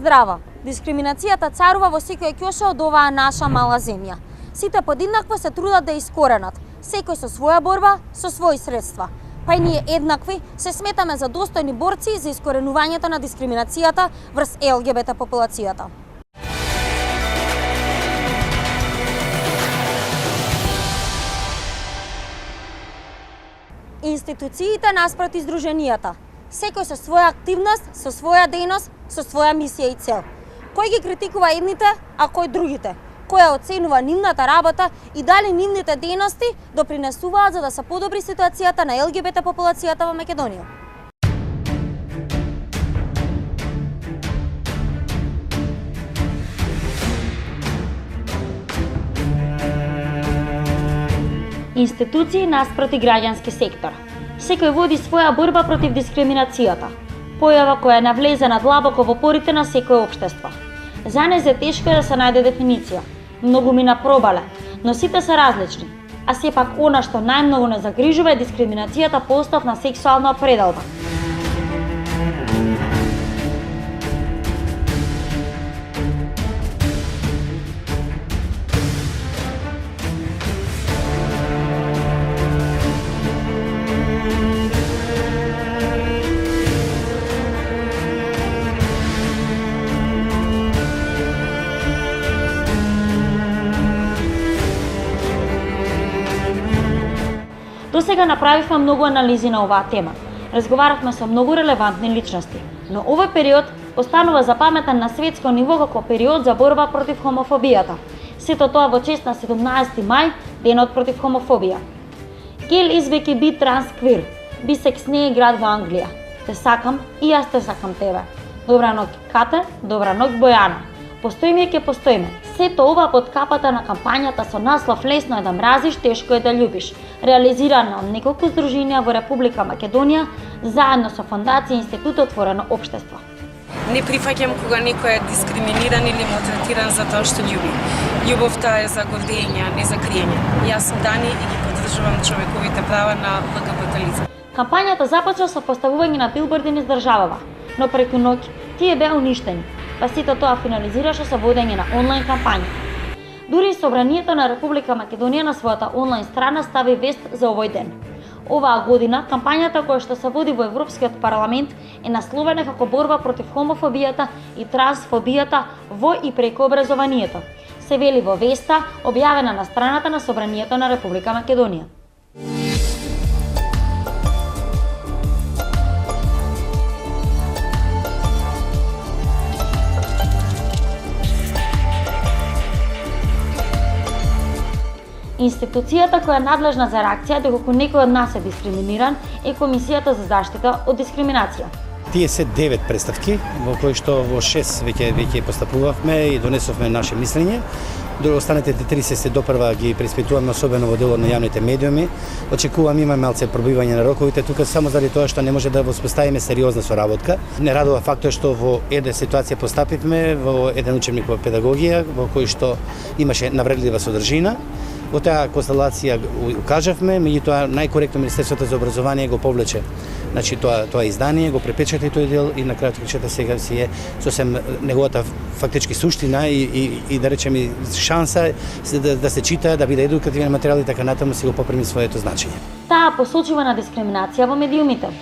Здрава! Дискриминацијата царува во секоја ќоша од оваа наша мала земја. Сите подеднакво се трудат да искоренат, секој со своја борба, со своји средства. Па и ние еднакви се сметаме за достојни борци за искоренувањето на дискриминацијата врз ЛГБТ популацијата. Институциите наспроти здруженијата. Секој со своја активност, со своја дејност, со своја мисија и цел. Кој ги критикува едните, а кој другите? Кој ја оценува нивната работа и дали нивните дејности допринесуваат за да се подобри ситуацијата на ЛГБТ популацијата во Македонија? Институции наспроти граѓански сектор. Секој води своја борба против дискриминацијата, појава која навлезе надлабоко во порите на секое општество. За неј е тешко да се најде дефиниција, многу мина пробале, но сите се различни, а сепак она што најмногу не загрижува е дискриминацијата по основ на сексуална определба. До сега направивме многу анализи на оваа тема. Разговаравме со многу релевантни личности, но овој период останува запаметен на светско ниво како период за борба против хомофобијата. Сето тоа во чест на 17 мај, денот против хомофобија. Гел извеќе би транс квир, бисекс не е град во Англија. Те сакам и јас те сакам тебе. Добра ноќ Кате, добра ноќ Бојана. Постоиме ќе постоиме. Сето ова под капата на кампањата со наслов "Лесно е да мразиш, тешко е да љубиш", реализирана од неколку здруженија во Република Македонија, заедно со Фондација Институт Отворено општество. Не прифаќам кога некој е дискриминиран или малтретиран за тоа што љуби. Љубовта е за гордење, не за криење. Јас сум Дани и ги поддржувам човековите права на ЛГБТ лица. Кампањата започна со поставување на билборди низ државава, но преку ноќ тие беа уништени, па сето тоа финализираше со водење на онлайн кампања. Дури Собранието на Република Македонија на својата онлайн страна стави вест за овој ден. Оваа година кампањата која што се води во Европскиот парламент е насловена како борба против хомофобијата и трансфобијата во и преку образованието. Се вели во веста објавена на страната на Собранието на Република Македонија. Институцијата која е надлежна за реакција доколку некој од нас е дискриминиран е Комисијата за заштита од дискриминација. Тие се 9 представки во кои што во 6 веќе постапувавме и донесовме наше мислење. Останатите 30 се допрва ги преиспитуваме, особено во делот на јавните медиуми. Очекувам има малце пробивање на роковите тука само заради тоа што не може да воспоставиме сериозна соработка. Не радува фактот што во една ситуација постапивме во еден учебник по педагогија во кој што имаше навредлива содржина. Во таа констелација укажавме, меѓутоа најкоректно Министерството за образование го повлече. Значи тоа издание го препечати тој дел и на крајот крачата сега си е сосем неговата фактички суштина и да речеме шанса да се чита, да биде едукативен материјал и така натаму си го попреми своето значење. Таа посочува на дискриминација во медиумите.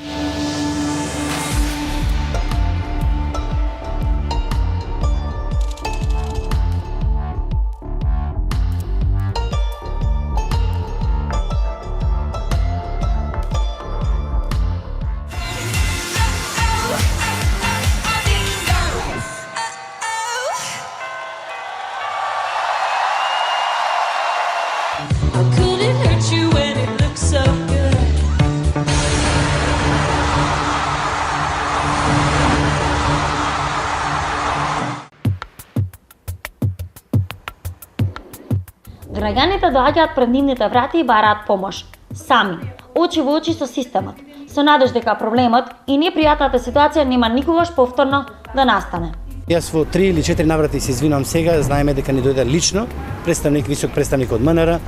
Граѓаните доаѓаат пред нивните врати и бараат помош. Сами, очи во очи со системот, со надеж дека проблемот и непријатната ситуација нема никогаш повторно да настане. Јас во 3 или 4 наврати се извинувам сега, знаеме дека ни дојде лично висок представник од МНР,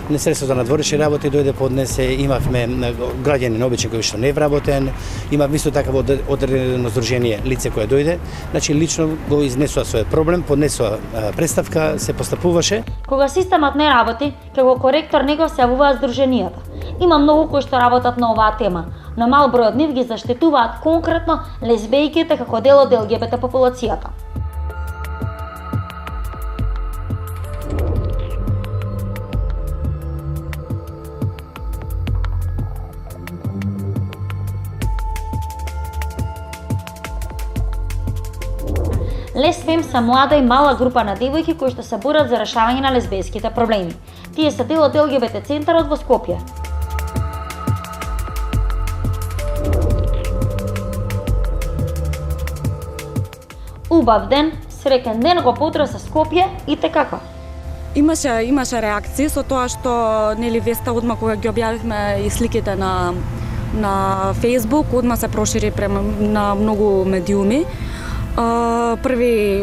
Министерството за надворешни работи дојде поднесе, имавме граѓани обичен кој што не е вработен, имав исто така во одредено здружение лице кое дојде, значи лично го изнесува својот проблем, поднесува представка, се постапуваше. Кога системот не работи, како коректор него се јавуваат здруженијата. Има многу кои што работат на оваа тема, но мал број од нив ги заштитуваат конкретно лесбејките како дел од ЛГБТ популацијата. Лесфем се млада и мала група на девојки кои што се борат за решавање на лесбијските проблеми. Тие се дел од ЛГБТ центарот во Скопје. Убав ден, среќен ден го потреса Скопје и каква? Имаше реакции со тоа што нели веста одма кога ги објавивме и сликите на Facebook, одма се прошири према на многу медиуми. Први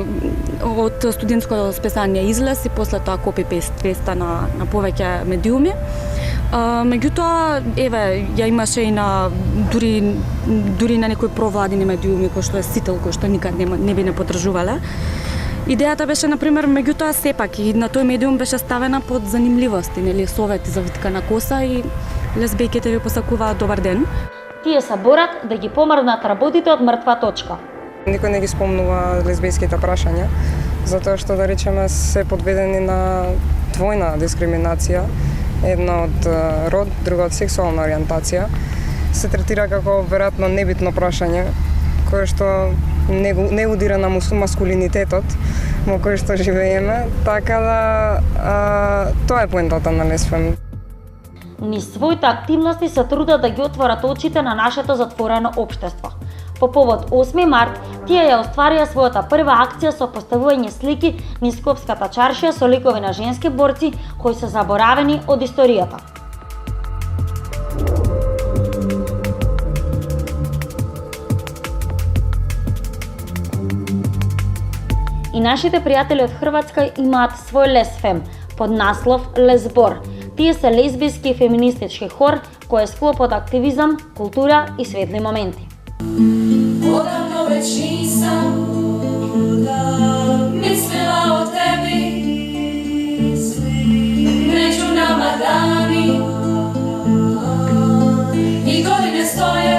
од студентско списание излез и после тоа копи-пейст веста на повеќе медиуми. Меѓутоа, еве, ја имаше и на дури на некои провладини медиуми кои што е Сител, кои што никад не би не подржувале. Идејата беше, например, меѓутоа сепак и на тој медиум беше ставена под занимливости, нели, совети за витка на коса и лесбејките ви посакуваат добар ден. Тие се борат да ги помрднат работите од мртва точка. Никој не ги спомнува лесбијските прашања, затоа што, да речеме, се подведени на двојна дискриминација, една од род, друга од сексуална ориентација. Се третира како веројатно небитно прашање, кое што не удира на маскулинитетот во кој што живееме, така да тоа е поентата на Лесфем. Низ своите активности се трудат да ги отворат очите на нашето затворено општество. По повод 8 март, тие ја остварија својата прва акција со поставување слики низ Скопската чаршија со ликови на женски борци кои се заборавени од историјата. И нашите пријатели од Хрватска имаат свој Лесфем под наслов Лесбор. Тие се лесбијски и феминистички хор кој е склоп од активизам, култура и светли моменти. Odavno već nisam mislila o tebi, među nama dani i godine stoje.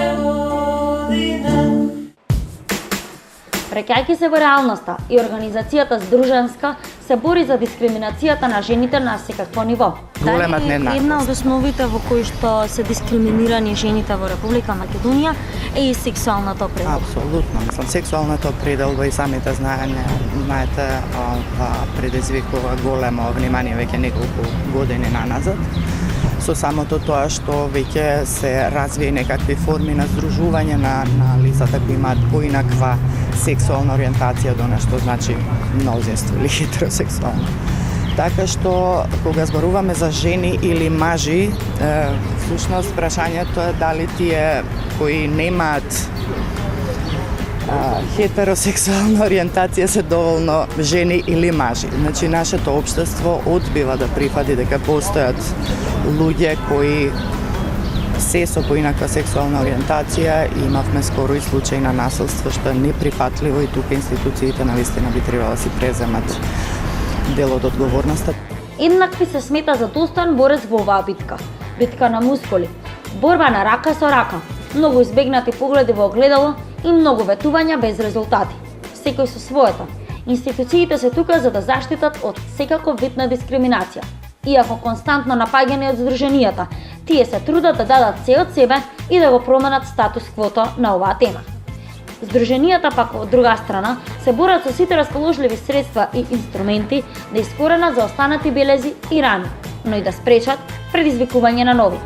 Враќајќи се во реалноста и организацијата Здруженска се бори за дискриминацијата на жените на секакво ниво. Големат нееднаквост. Една од основите во кои што се дискриминирани жените во Република Македонија е и сексуалната определба. Апсолутно. Мислам, сексуалната определба и самите знаете, предизвикува големо внимание веќе неколку години наназад. Со самото тоа што веќе се развие некакви форми на здружување на лицата кои имаат поинаква сексуална ориентација до нешто значи мнозинство или хетеросексуално. Така што кога зборуваме за жени или мажи, всушност прашањето е дали тие кои немаат хетеросексуална ориентација се доволно жени или мажи. Значи, нашето општество одбива да прифати дека постојат луѓе кои се со поинаква сексуална ориентација и имавме скоро и случај на насилство што е неприфатливо и тука институциите навистина би требало да си преземат дел од одговорноста. Еднакви се смета за достоен борец во оваа битка. Битка на мускули, борба на рака со рака, многу избегнати погледи во огледало и многу ветувања без резултати. Секој со своето. Институциите се тука за да заштитат од секаков вид на дискриминација. Иако константно напаѓани од здруженијата, тие се трудат да дадат се од себе и да го променат статус-квото на оваа тема. Здруженијата пак од друга страна се борат со сите расположливи средства и инструменти да искоренат заостанати белези и рани, но и да спречат предизвикување на нови.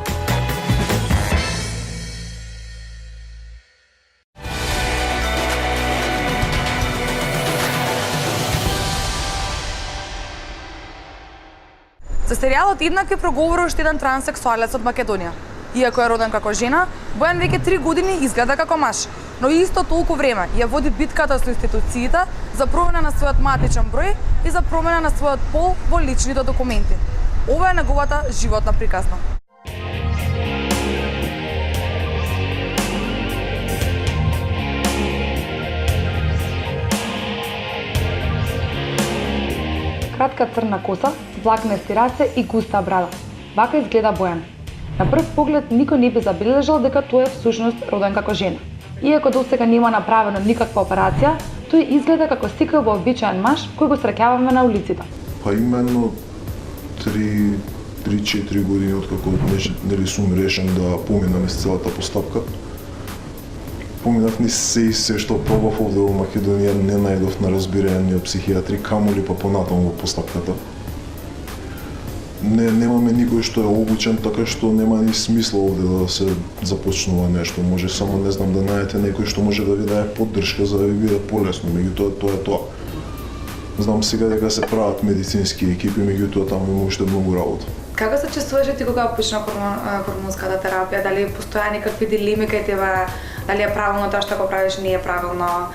За серијалот еднакви проговори уште еден транссексуалец од Македонија. Иако е роден како жена, Бојан веќе 3 години изгледа како маж. но исто толку време ја води битката со институциите за промена на својот матичен број и за промена на својот пол во личните документи. Ова е неговата животна приказна. Кратка црна коса, влакнести раце и густа брада. Вака изгледа Бојан. На прв поглед никој не би забележал дека тој е всушност роден како жена. Иако досега нема направено никаква операција, тој изгледа како секој вообичаен маж кој го среќаваме на улиците. Па именно 3-4 години откако нели сум решен да поминам из целата постапка. Поминав ни се што пробав овде во Македонија, не најдов на разбирање од психијатри, камоли па понатаму во постапката. Немаме никој што е обучен, така што нема ни смисла овде да се започнува нешто. Може само, не знам, да најдете некој што може да ви даде поддршка за да ви биде полесно, меѓутоа тоа е тоа. Знам сега дека се прават медицински екипи, меѓутоа таму има уште многу работа. Како се чувствуваш ти кога почна хормонската терапија? Дали постоја некакви дилеми кај тебе? Дали е правилно тоа што го правиш, не е правилно?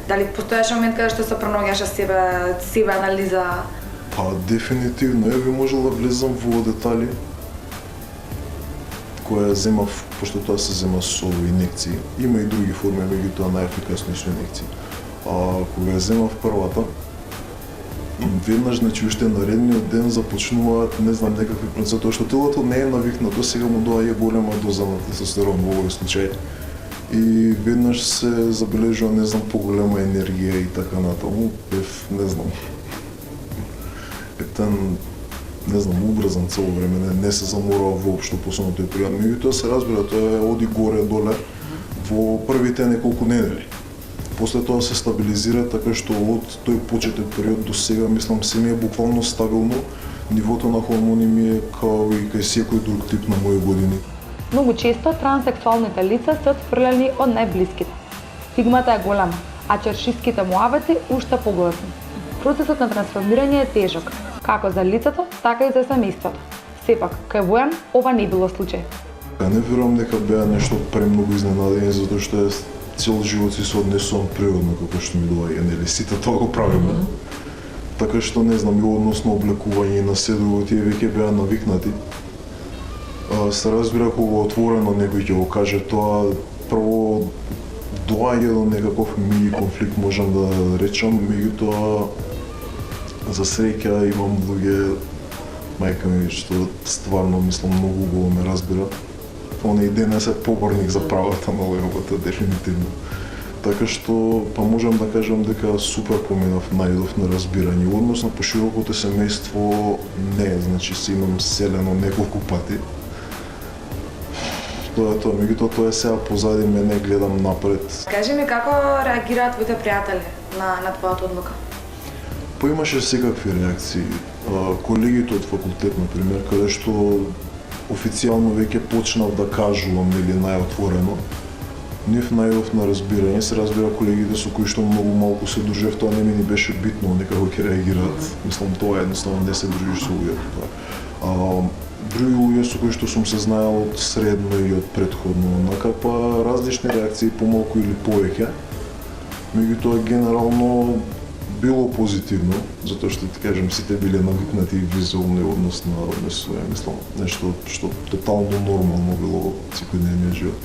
Дали постоеше момент каде што се пронаоѓаш себе анализа? Па дефинитивно, би можел да влезам во детали која земав, пошто тоа се зема со инекции. Има и други форми, меѓутоа најефикасни со инекции. Кога ја земав првата, веднаш, значи уште наредниот ден започнуваат, не знам, некакви процеси, тоа што телото не е навикнато, сега му доаѓа голема доза на тестостерон во овој случај. И веднаш се забележува, не знам, поголема енергија и така натаму. Не знам. Не знам, убрзан цело време, не се заморава воопшто посебно тој период. Меѓутоа се разбира, тоа оди горе-доле во првите неколку недели. После тоа се стабилизира, така што од тој почетен период до сега, мислам, се ми е буквално стабилно. Нивото на хормони ми е као и кај секој друг тип на мои години. Многу често транссексуалните лица се отфрлени од најблиските. Стигмата е голема, а чаршиските муавети уште поголесни. Процесот на трансформирање е тежок, како за лицето, така и за семејството. Сепак, кај Бојан, ова не било случај. Не верувам дека беа нешто премногу изненадени, затоа што цел живот си се однесувам природно како што ми доаѓа, нели сите тоа го правиме. Така што не знам, и односно облекување и на се друго, тие веќе беа навикнати. Се разбира кога отворено некој ќе го каже тоа, прво доаѓа до некаков мини конфликт, можам да речам, меѓутоа за среќа имам луѓе, мајка ми, што стварно мислам многу го ме разбира. Он и денес е поборник за правата на луѓето, дефинитивно. Така што, па можам да кажам дека супер поминав, најдов на разбирање. Односно по широкото семејство не, значи се имам селено неколку пати. Тоа е тоа, меѓутоа тоа е сега позади мене, гледам напред. Кажи ми како реагираат твоите пријатели на твојата одлука? Па имаше секакви реакции. Колегите од факултет, например, каде што официјално веќе почнав да кажувам или најотворено, нив најдов на разбирање, се разбира колегите со кои што многу малку се дружев, тоа не ми беше битно, некако ќе реагираат. Мислам, тоа едноставно не се дружиш со луѓето. Други луѓе со кои што сум се знаел од средно и од претходно, накапа различни реакции, помалку или повеќе. Меѓутоа генерално било позитивно, затоа што ти кажам, сите биле навикнати и визуални однос на однесување, мислам, нешто што тотално нормално било во секојдневниот живот.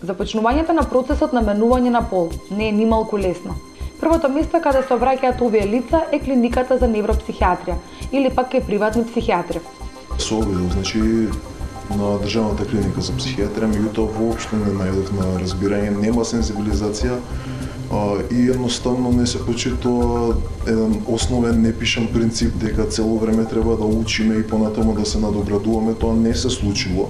Започнувањето на процесот на менување на пол не е нималку лесно. Првото место каде се обраќаат овие лица е клиниката за невропсихијатрија или пак е приватни психијатри. Се обидов, значи на државната клиника за психијатрија, меѓутоа воопшто не најдов на разбирање, нема сензибилизација и едноставно не се почитува еден основен непишан принцип дека цело време треба да учиме и понатаму да се надоградуваме, тоа не се случило.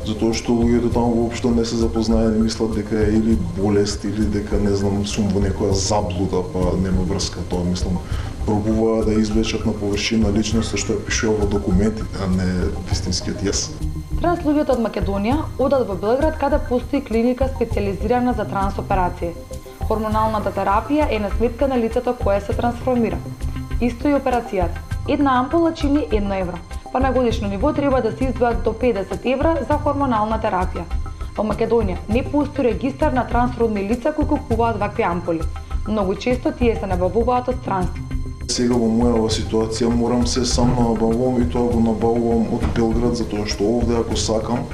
Затоа што луѓето таму воопшто не се запознаени, мислат дека е или болест или дека не знам сум во некоја заблуда, па нема врска тоа, мислам. Пробуваа да извлечат на површина личноста што ја пишува во документите, а не вистинскиот јас. Транс луѓето од Македонија одат во Белград каде постои клиника специјализирана за трансоперации. Хормоналната терапија е на сметка на лицето кое се трансформира. Исто и операцијата. Една ампула чини 1 евро, па на годишно ниво треба да се издвојат до 50 евра за хормонална терапија. Во Македонија не постои регистар на трансродни лица кои купуваат вакви ампули. Многу често тие се набавуваат од странство. Сега во мојава ситуација морам се сам набавувам и тоа го набавувам од Белград затоа што овде ако сакам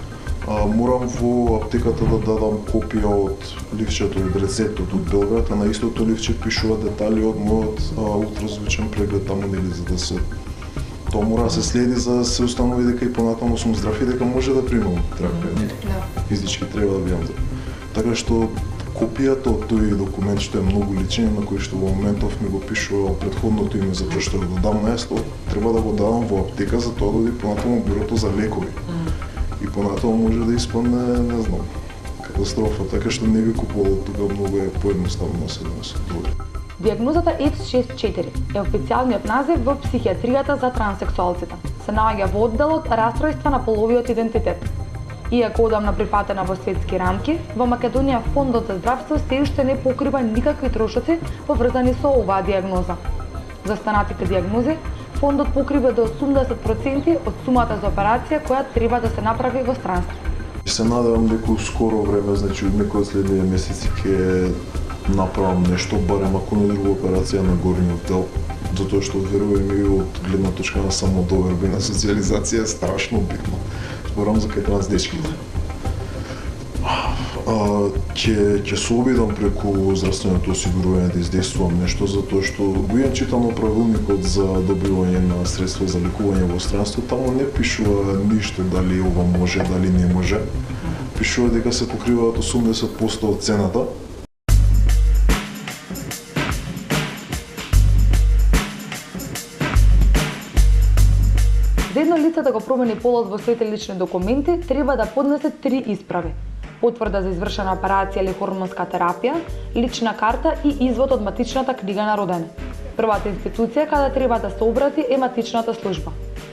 морам во аптеката да дадам копија од ливчето од рецептот од Белград, а на истото ливче пишува детали од мојот ултразвучен преглед таму нели за да се тоа мора да се следи за да се установи дека и понатаму сум здрав и дека може да примам терапија. Физички треба да бидам здрав. Така што копијата од тој документ што е многу личен, на кој што во моментов ми го пишува предходното име за тоа што го дам на место, треба да го дадам во аптека за тоа да оди понатаму бюрото за лекови. И понатаму може да испадне, не знам, катастрофа, така што не би купувал тука, многу е поедноставно се донесува. Диагнозата AIDS64 е официјалниот назив во психијатријата за транссексуалците. Се наоѓа во одделот расстройства на половиот идентитет. Иако одамна прифатена во светски рамки, во Македонија Фондот за здравство се уште не покрива никакви трошоци поврзани со оваа диагноза. За останатите диагнози, фондот покрива до 80% од сумата за операција која треба да се направи во странство. Се надевам дека у скоро време, значи од некои следниве месеци ќе направам нешто, барем ако не друга операција на горниот дел, затоа што верувам и од гледна точка на самодоверба и на социализација е страшно битно. Зборам за кај трансдечките. Ќе се обидам преку здравственото осигурување да издействувам нешто, затоа што го имам читано правилникот за добивање на средства за лекување во странство, таму не пишува ништо дали ова може, дали не може. Пишува дека се покриваат 80% од цената. За едно лице да го промени полот во своите лични документи, треба да поднесе 3 исправи. Потврда за извршена операција или хормонска терапија, лична карта и извод од матичната книга на родење. Првата институција каде треба да се обрати е матичната служба.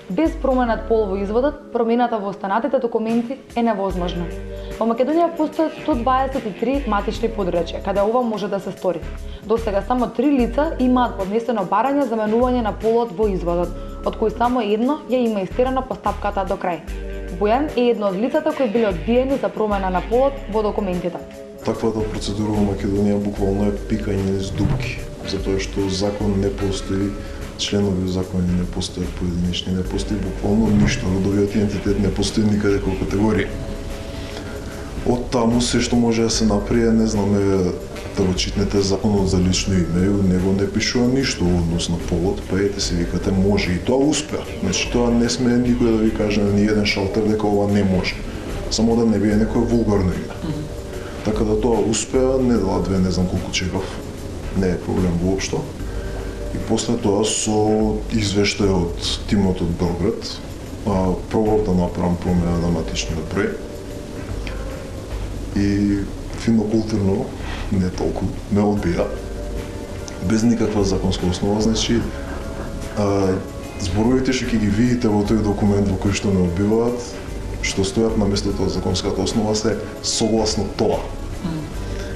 Без променет пол во изводот, промената во останатите документи е невозможна. Во Македонија постојат 123 матични подрачја, каде ова може да се стори. До сега само 3 лица имаат поднесено барање за менување на полот во изводот, од кои само едно ја има истерано постапката до крај. Бојан е едно од лицата кои биле одбиени за промена на полот во документите. Таквата процедура во Македонија буквално е пикање низ дупки, затоа што закон не постои, членови закони не постојат поединечни, не постои буквално ништо, родовиот идентитет не постои никаде како категорија. Од таму се што може да се направи, не знаме, да го читнете законот за лично име, у него не пишува ништо односно полот, па ете се викате може и тоа успеа. Значи тоа не сме никој да ви каже на ни еден шалтер дека ова не може. Само да не биде некој вулгарно име. Така да тоа успеа, не дала две, не знам колку чекав, не е проблем воопшто. И после тоа со извештај од тимот од Белград, пробав да направам промена на матичниот број. И фино културно, не толку, ме одбија, без никаква законска основа, значи зборовите што ќе ги видите во тој документ во кој што ме одбиваат, што стојат на местото од законската основа се согласно тоа.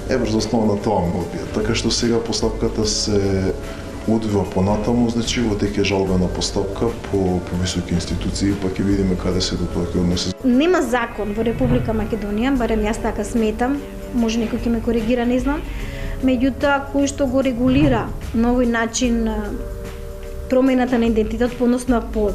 Врз основа на тоа ме одбија. Така што сега постапката се одвива понатаму, значи во тек е жалбена постапка по високи институции, па ќе видиме каде се до тоа ќе однесе. Нема закон во Република Македонија, барем јас така сметам, може некој ќе ме коригира, не знам, меѓутоа кој што го регулира на овој начин промената на идентитет, односно пол.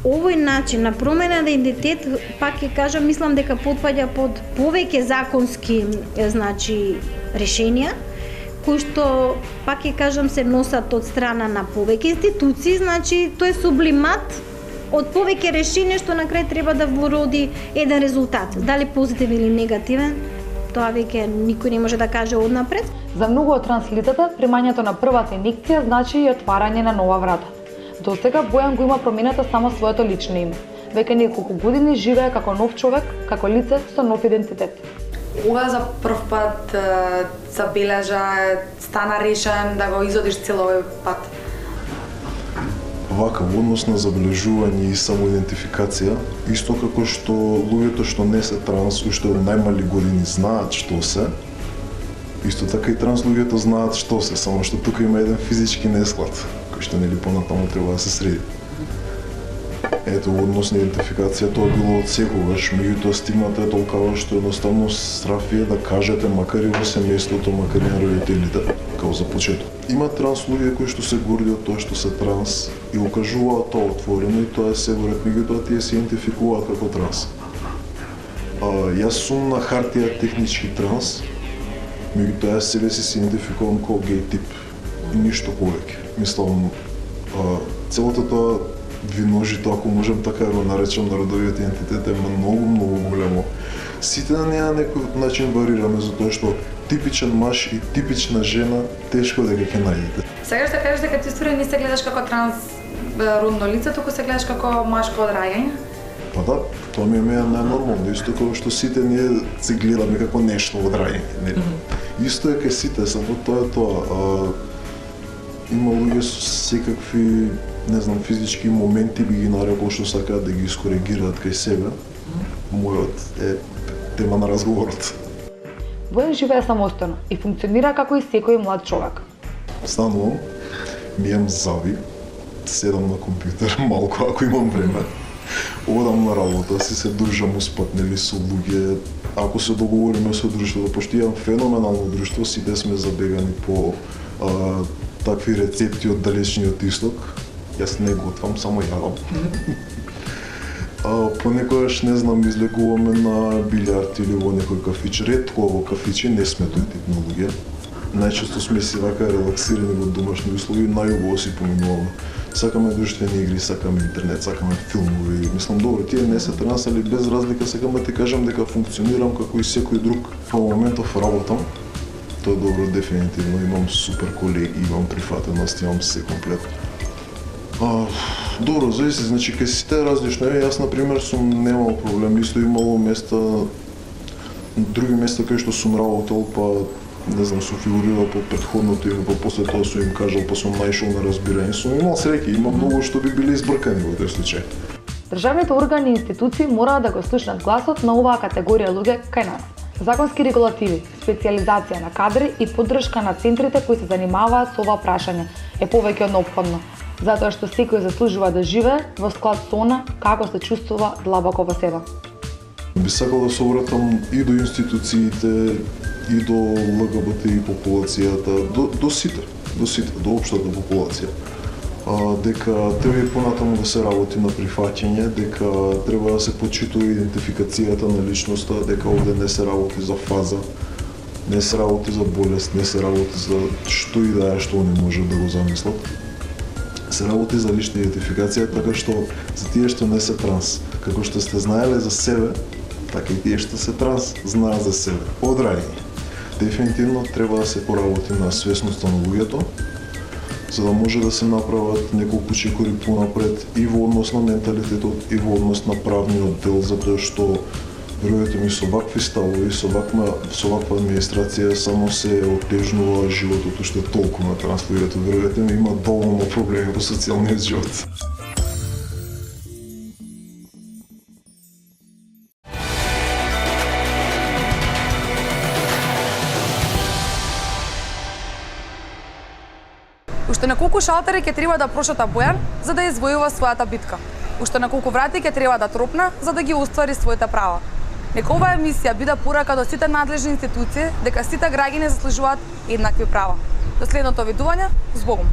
Овој начин на промена на идентитет, пак ќе кажам, мислам дека потпаѓа под повеќе законски, значи, решенија, кои што, пак ќе кажам, се носат од страна на повеќе институции, значи, тоа е сублимат од повеќе решенија што на крај треба да вороди еден резултат. Дали позитивен или негативен, тоа веќе никој не може да каже однапред. За многу од транслицата, примањето на првата инекција значи и отварање на нова врата. До сега Бојан го има промената само своето лично име. Веќе неколку години живее како нов човек, како лице со нов идентитет. Кога за прв пат забележа, стана решен да го изодиш цел овој пат? Вака, во однос на забележување и самоидентификација, исто како што луѓето што не се транс, уште од најмали години знаат што се, исто така и транс луѓето знаат што се, само што тука има еден физички несклад, кој што нели понатаму треба да се среди. Ето, односно идентификација, тоа било од секогаш, меѓутоа стигната е толкава што едноставно страв е да кажете, макар и во семејството, макар и на родителите, како за почеток. Има транс луѓе кои што се горди од тоа што се транс и го кажуваат тоа отворено и тоа е се во ред, меѓутоа тие се идентификуваат како транс. Јас сум на хартија технички транс, меѓутоа јас себе се идентификувам како геј тип и ништо повеќе. Мислам, целото тоа двиножито, ако можем така да го наречам, на родовиот идентитет е многу големо. Сите на неа некој начин варираме, затоа што типичен маж и типична жена тешко дека ќе најдете. Сега што кажеш дека ти ствари не се гледаш како трансродно лице, туку се гледаш како машко од раѓање? Па да, тоа ми е најнормално, исто како што сите ние се гледаме како нешто од раѓање. Исто е кај сите, само тоа е тоа. Има луѓе со секакви, не знам, физички моменти би ги нарекол што сакаат да ги искоригираат кај себе. Мојот е тема на разговорот. Бојан живее самостојно и функционира како и секој млад човек. Станувам, мијам зави, седам на компјутер малку ако имам време. Одам на работа, се дружам успат, нели, со луѓе. Ако се договориме со друштвото, пошто имам феноменално друштво, сите сме забегани по такви рецепти од далечниот исток. Јас не готвам, само јадам. Понекогаш, не знам, излегуваме на билјард или во некој кафич. Ретко во кафичи, не сме тој тип на луѓе. Најчесто сме си вака релаксирани во домашни услови, најубаво си поминуваме. Сакаме друштвени игри, сакаме интернет, сакаме филмови. Мислам, добро, тие не се транс, али без разлика сакам да ти кажам дека функционирам како и секој друг. Во моментов работам. Тоа е добро, дефинитивно. Имам супер колеги, имам прифатеност, имам се комплетно. Добро, зависи, значи кај сите различно е. Јас, например, сум немал проблем. Исто имало места, други места кај што сум работел, па не знам, сум фигурирал по претходното име, па после тоа сум им кажал, па сум наишол на разбирање. Сум имал среќи, има многу што би били избркани во тој случај. Државните органи и институции мора да го слушнат гласот на оваа категорија луѓе кај нас. Законски регулативи, специјализација на кадри и поддршка на центрите кои се занимаваат со ова прашање е повеќе од неопходно, затоа што секој заслужува да живее во склад со она како се чувствува длабоко во себе. Би сакал да се обратам и до институциите, и до ЛГБТ популацијата, до сите, до општата популација. Дека треба и понатаму да се работи на прифаќање, дека треба да се почитува идентификацијата на личноста, дека овде не се работи за фаза, не се работи за болест, не се работи за што и да е што они може да го замислат. Се работи за лична идентификација, така што за тие што не се транс, како што сте знаеле за себе, така и тие што се транс знаат за себе. Од раѓање. Дефинитивно треба да се поработи на свесноста на луѓето, за да може да се направат неколку чекори понапред и во однос на менталитетот и во однос на правниот дел, затоа што верувате ми со вакви ставови, со ваква администрација само се отежнува животот уште толку на транслуѓето. Верувате ми, има доволно проблеми во социјалниот живот. Уште на колку шалтери ќе треба да прошата Бојан за да извојува својата битка. Уште на колку врати ќе треба да тропна за да ги оствари своите права. Нека оваа емисија биде порака до сите надлежни институции дека сите граѓани заслужуваат еднакви права. До следното видување, збогум!